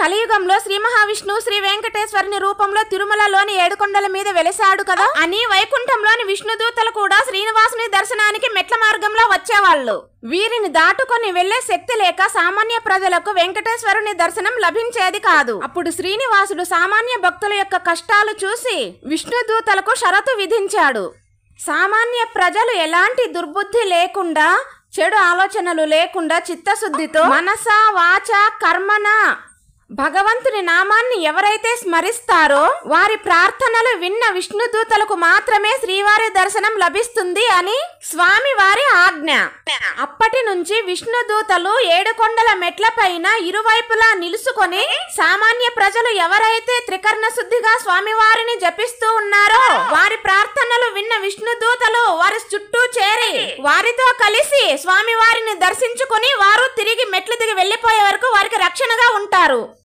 కలియుగంలో శ్రీ మహావిష్ణువు శ్రీ వెంకటేశ్వరుని రూపంలో తిరుమలలోని ఏడుకొండల మీద వెలిశాడు కదా అని వైకుంఠంలోని విష్ణుదూతలు కూడా శ్రీనివాసుని దర్శనానికి మెట్ల మార్గంలో వచ్చేవాళ్ళు. వీరిని దాటుకొని వెళ్లే శక్తి లేక సామాన్య ప్రజలకు వెంకటేశ్వరుని దర్శనం లభించేది కాదు. అప్పుడు శ్రీనివాసుడు సామాన్య భక్తుల యొక్క కష్టాలు చూసి విష్ణుదూతలకు షరతు విధించాడు. సామాన్య ప్రజలు ఎలాంటి దుర్బుద్ధి లేకుండా, చెడు ఆలోచనలు లేకుండా చిత్తశుద్ధితో మనస వాచ కర్మన భగవంతుని నామాన్ని ఎవరైతే స్మరిస్తారో వారి ప్రార్థనలు విన్న విష్ణుదూతలకు మాత్రమే శ్రీవారి దర్శనం లభిస్తుంది అని స్వామి వారి ఆజ్ఞ. అప్పటి నుంచి విష్ణుదూతలు ఏడుకొండల మెట్ల పైన ఇరువైపులా నిలుసుకొని సామాన్య ప్రజలు ఎవరైతే త్రికరణ శుద్ధిగా స్వామివారిని జపిస్తూ ఉన్నారో వారి ప్రార్థనలు విన్న విష్ణుదూతలు వారి చుట్టూ చేరి వారితో కలిసి స్వామివారిని దర్శించుకొని వారు తిరిగి మెట్లు దిగి వెళ్లిపోయే వరకు వారికి రక్షణగా ఉంటారు.